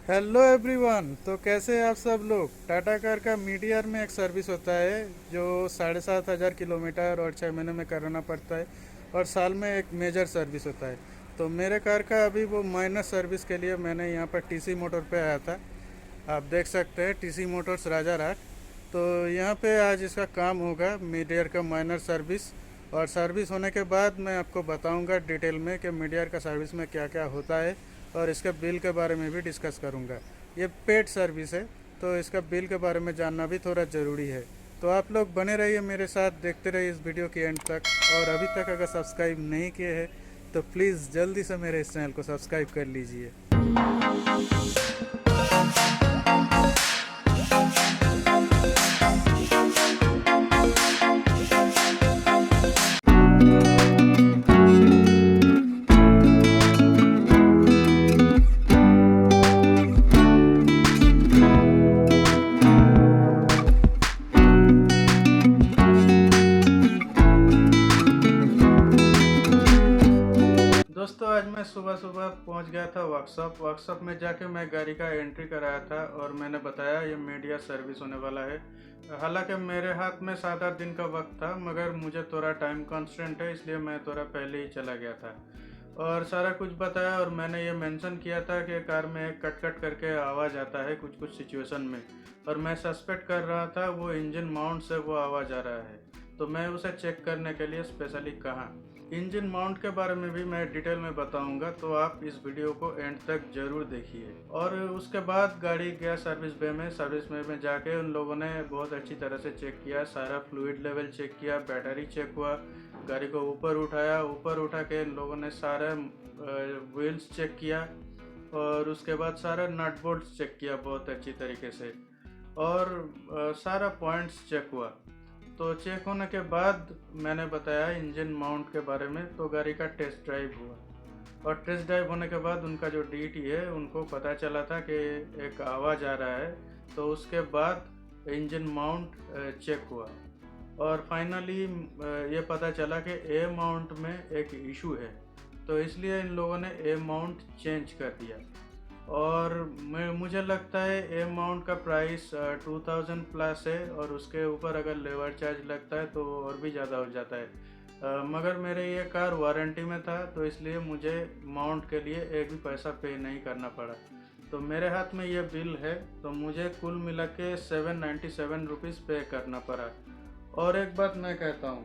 Hello everyone. तो कैसे हैं आप सब लोग। टाटा कार का मीडियर में एक सर्विस होता है जो 7,500 किलोमीटर और 6 महीने में कराना पड़ता है, और साल में एक मेजर सर्विस होता है। तो मेरे कार का अभी वो माइनर सर्विस के लिए मैंने यहाँ पर टीसी मोटर पे आया था। आप देख सकते हैं टीसी मोटर्स राजा राट। तो यहाँ पे आज इसका काम होगा, मीडियर का माइनर सर्विस। और सर्विस होने के बाद मैं आपको बताऊंगा डिटेल में कि मीडियर का सर्विस में क्या क्या होता है, और इसके बिल के बारे में भी डिस्कस करूंगा। ये पेड सर्विस है, तो इसका बिल के बारे में जानना भी थोड़ा ज़रूरी है। तो आप लोग बने रहिए मेरे साथ, देखते रहिए इस वीडियो के एंड तक। और अभी तक अगर सब्सक्राइब नहीं किए हैं तो प्लीज़ जल्दी से मेरे इस चैनल को सब्सक्राइब कर लीजिए। दोस्तों, आज मैं सुबह सुबह पहुंच गया था वर्कशॉप में जाके मैं गाड़ी का एंट्री कराया था, और मैंने बताया ये मीडिया सर्विस होने वाला है। हालांकि मेरे हाथ में 7-8 दिन का वक्त था, मगर मुझे थोड़ा टाइम कॉन्स्टेंट है, इसलिए मैं थोड़ा पहले ही चला गया था और सारा कुछ बताया। और मैंने ये मेंशन किया था कि कार में एक कट कट करके आवाज़ आता है कुछ कुछ सिचुएशन में, और मैं सस्पेक्ट कर रहा था वो इंजन माउंट से वो आवाज़ आ रहा है। तो मैं उसे चेक करने के लिए स्पेशली कहा। इंजन माउंट के बारे में भी मैं डिटेल में बताऊंगा, तो आप इस वीडियो को एंड तक जरूर देखिए। और उसके बाद गाड़ी गया सर्विस बे में जाके उन लोगों ने बहुत अच्छी तरह से चेक किया, सारा फ्लूइड लेवल चेक किया, बैटरी चेक हुआ, गाड़ी को ऊपर उठाया, ऊपर उठा के इन लोगों ने सारे व्हील्स चेक किया, और उसके बाद सारा नट बोल्ट्स चेक किया बहुत अच्छी तरीके से, और सारा पॉइंट्स चेक हुआ। तो चेक होने के बाद मैंने बताया इंजन माउंट के बारे में, तो गाड़ी का टेस्ट ड्राइव हुआ, और टेस्ट ड्राइव होने के बाद उनका जो डीटी है उनको पता चला था कि एक आवाज़ आ रहा है। तो उसके बाद इंजन माउंट चेक हुआ, और फाइनली ये पता चला कि ए माउंट में एक इशू है, तो इसलिए इन लोगों ने ए माउंट चेंज कर दिया। और मुझे लगता है ए माउंट का प्राइस 2000 प्लस है, और उसके ऊपर अगर लेबर चार्ज लगता है तो और भी ज़्यादा हो जाता है। मगर मेरे ये कार वारंटी में था, तो इसलिए मुझे माउंट के लिए एक भी पैसा पे नहीं करना पड़ा। तो मेरे हाथ में ये बिल है, तो मुझे कुल मिला के 797 रुपीज़ पे करना पड़ा। और एक बात मैं कहता हूँ,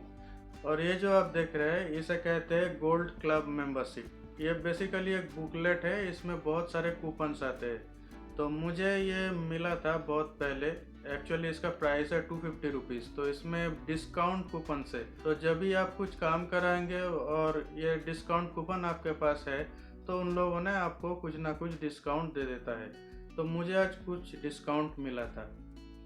और ये जो आप देख रहे हैं इसे कहते हैं गोल्ड क्लब मेंबरशिप। ये बेसिकली एक बुकलेट है, इसमें बहुत सारे कूपन्स आते हैं। तो मुझे ये मिला था बहुत पहले, एक्चुअली इसका प्राइस है 250 रुपीज़। तो इसमें डिस्काउंट कूपन से, तो जब भी आप कुछ काम कराएंगे और ये डिस्काउंट कूपन आपके पास है, तो उन लोगों ने आपको कुछ ना कुछ डिस्काउंट दे देता है। तो मुझे आज कुछ डिस्काउंट मिला था।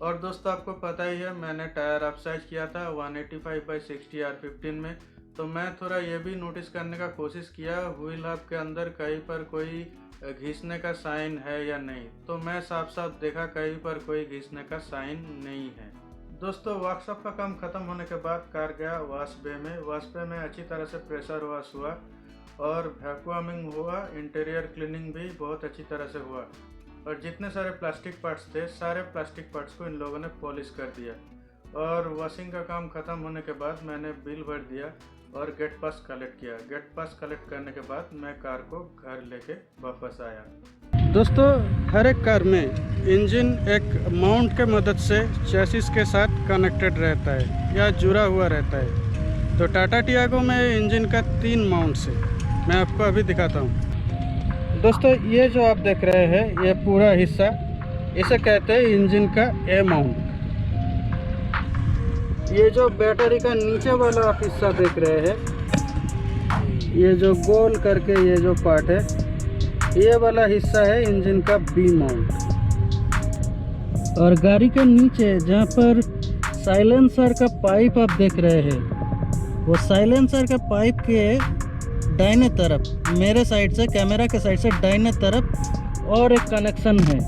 और दोस्तों, आपको पता ही है मैंने टायर अपसाइज किया था 185/60 R15 में। तो मैं थोड़ा ये भी नोटिस करने का कोशिश किया व्हील हब के अंदर कहीं पर कोई घिसने का साइन है या नहीं। तो मैं साफ साफ देखा कहीं पर कोई घिसने का साइन नहीं है। दोस्तों, वर्कशॉप का काम खत्म होने के बाद कार गया वॉश बे में अच्छी तरह से प्रेशर वॉश हुआ, और वैक्यूमिंग हुआ, इंटीरियर क्लीनिंग भी बहुत अच्छी तरह से हुआ, और जितने सारे प्लास्टिक पार्ट्स थे सारे प्लास्टिक पार्ट्स को इन लोगों ने पॉलिश कर दिया। और वॉशिंग का काम ख़त्म होने के बाद मैंने बिल भर दिया और गेट पास कलेक्ट किया। गेट पास कलेक्ट करने के बाद मैं कार को घर लेके वापस आया। दोस्तों, हर एक कार में इंजन एक माउंट के मदद से चैसिस के साथ कनेक्टेड रहता है या जुड़ा हुआ रहता है। तो टाटा टियागो में इंजन का 3 माउंट्स है, मैं आपको अभी दिखाता हूँ। दोस्तों, ये जो आप देख रहे हैं ये पूरा हिस्सा, इसे कहते हैं इंजन का ए माउंट। ये जो बैटरी का नीचे वाला आप हिस्सा देख रहे हैं, ये जो गोल करके ये जो पार्ट है, ये वाला हिस्सा है इंजन का बी माउंट। और गाड़ी के नीचे जहाँ पर साइलेंसर का पाइप आप देख रहे हैं, वो साइलेंसर का पाइप के दाहिने तरफ, मेरे साइड से, कैमरा के साइड से दाहिने तरफ और एक कनेक्शन है,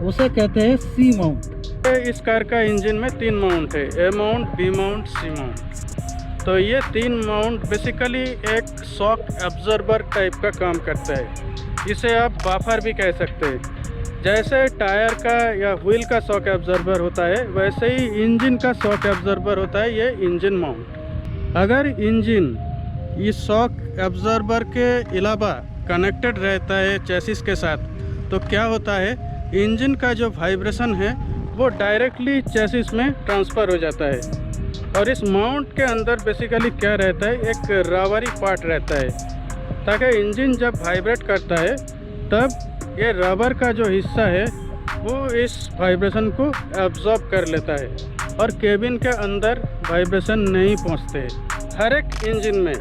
उसे कहते हैं सी माउंट। इस कार का इंजन में 3 माउंट है, ए माउंट, बी माउंट, सी माउंट। तो ये 3 माउंट बेसिकली एक शॉक एब्जॉर्बर टाइप का काम करता है। इसे आप बफर भी कह सकते हैं। जैसे टायर का या व्हील का शॉक एब्जॉर्बर होता है, वैसे ही इंजन का शॉक एब्जॉर्बर होता है ये इंजन माउंट। अगर इंजन इस शॉक एब्जॉर्बर के अलावा कनेक्टेड रहता है चेसिस के साथ, तो क्या होता है, इंजन का जो वाइब्रेशन है वो डायरेक्टली चेसिस में ट्रांसफ़र हो जाता है। और इस माउंट के अंदर बेसिकली क्या रहता है, एक रबरी पार्ट रहता है, ताकि इंजन जब वाइब्रेट करता है तब ये रबर का जो हिस्सा है वो इस वाइब्रेशन को एब्जॉर्ब कर लेता है और केबिन के अंदर वाइब्रेशन नहीं पहुंचते। हर एक इंजन में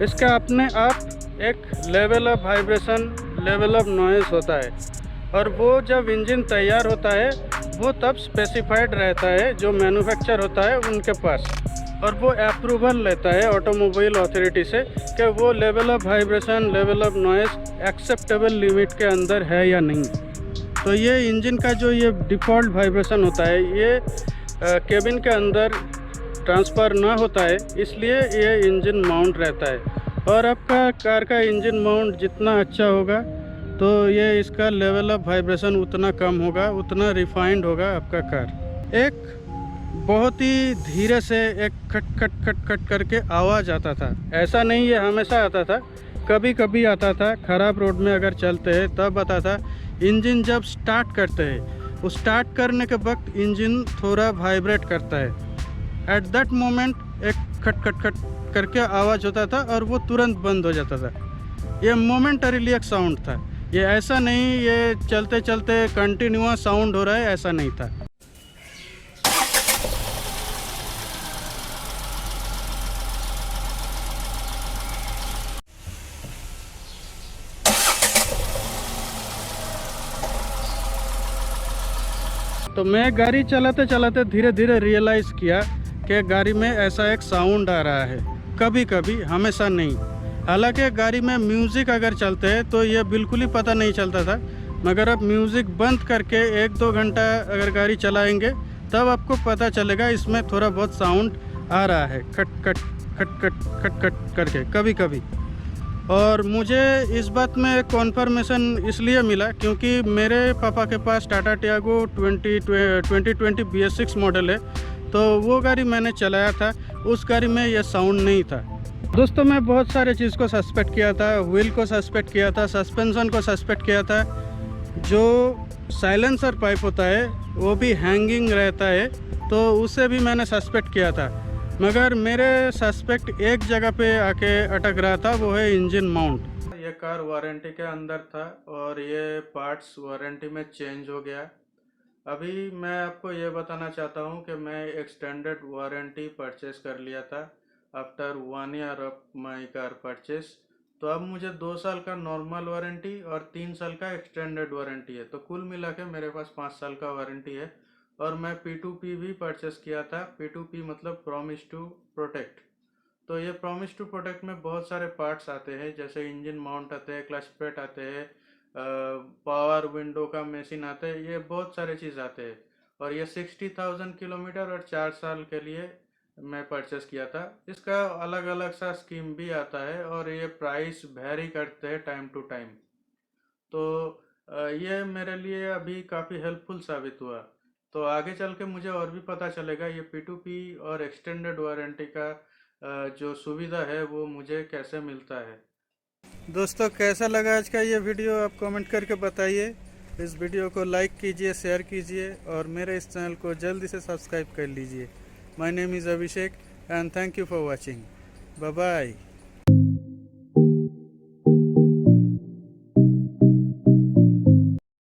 इसका अपने आप एक level of vibration, level of noise होता है, और वो जब इंजन तैयार होता है वो तब स्पेसिफाइड रहता है जो मैन्युफैक्चर होता है उनके पास, और वो अप्रूवल लेता है ऑटोमोबाइल अथॉरिटी से कि वो level of vibration, level of noise acceptable limit के अंदर है या नहीं। तो ये इंजन का जो ये डिफ़ॉल्ट वाइब्रेशन होता है ये केबिन के अंदर ट्रांसफ़र ना होता है, इसलिए ये इंजन माउंट रहता है। और आपका कार का इंजन माउंट जितना अच्छा होगा तो ये इसका लेवल ऑफ वाइब्रेशन उतना कम होगा, उतना रिफाइंड होगा आपका कार। एक बहुत ही धीरे से एक खट खट खट खट करके आवाज़ आता था, ऐसा नहीं ये हमेशा आता था, कभी कभी आता था। ख़राब रोड में अगर चलते हैं तब आता था। इंजन जब स्टार्ट करते हैं, उस स्टार्ट करने के वक्त इंजन थोड़ा वाइब्रेट करता है, एट दैट मोमेंट एक खट खट खट करके आवाज़ होता था और वो तुरंत बंद हो जाता था। ये मोमेंटरीली एक साउंड था, ये ऐसा नहीं ये चलते चलते कंटिन्यूअस साउंड हो रहा है, ऐसा नहीं था। तो मैं गाड़ी चलाते चलाते धीरे धीरे रियलाइज़ किया कि गाड़ी में ऐसा एक साउंड आ रहा है, कभी कभी, हमेशा नहीं। हालांकि गाड़ी में म्यूज़िक अगर चलते हैं तो ये बिल्कुल ही पता नहीं चलता था, मगर अब म्यूज़िक बंद करके 1-2 घंटा अगर गाड़ी चलाएंगे तब आपको पता चलेगा इसमें थोड़ा बहुत साउंड आ रहा है, खट खट खट खट खट खट करके कभी कभी। और मुझे इस बात में कॉन्फर्मेशन इसलिए मिला क्योंकि मेरे पापा के पास टाटा टियागो 2020 BS6 मॉडल है, तो वो गाड़ी मैंने चलाया था, उस गाड़ी में ये साउंड नहीं था। दोस्तों, मैं बहुत सारे चीज़ को सस्पेक्ट किया था, व्हील को सस्पेक्ट किया था, सस्पेंशन को सस्पेक्ट किया था, जो साइलेंसर पाइप होता है वो भी हैंगिंग रहता है, तो उसे भी मैंने सस्पेक्ट किया था। मगर मेरे सस्पेक्ट एक जगह पे आके अटक रहा था, वो है इंजन माउंट। ये कार वारंटी के अंदर था और ये पार्ट्स वारंटी में चेंज हो गया। अभी मैं आपको ये बताना चाहता हूँ कि मैं एक्सटेंडेड वारंटी परचेस कर लिया था after 1 year of my car purchase. तो अब मुझे 2 साल का नॉर्मल वारंटी और 3 साल का एक्सटेंडेड वारंटी है, तो कुल मिला के मेरे पास 5 साल का वारंटी है। और मैं P2P भी परचेस किया था। P2P मतलब प्रॉमिस टू प्रोटेक्ट। तो ये प्रॉमिस टू प्रोटेक्ट में बहुत सारे पार्ट्स आते हैं, जैसे इंजन माउंट आते हैं, क्लच प्लेट आते हैं, पावर विंडो का मशीन आता है, ये बहुत सारे चीज़ आते हैं। और ये 60,000 किलोमीटर और 4 साल के लिए मैं परचेस किया था। इसका अलग अलग सा स्कीम भी आता है और ये प्राइस वेरी करते हैं टाइम टू टाइम। तो ये मेरे लिए अभी काफ़ी हेल्पफुल साबित हुआ। तो आगे चल के मुझे और भी पता चलेगा ये P2P और एक्सटेंडेड वारंटी का जो सुविधा है वो मुझे कैसे मिलता है। दोस्तों, कैसा लगा आज का ये वीडियो आप कमेंट करके बताइए। इस वीडियो को लाइक कीजिए, शेयर कीजिए और मेरे इस चैनल को जल्दी से सब्सक्राइब कर लीजिए। My name is Abhishek and thank you for watching. Bye bye.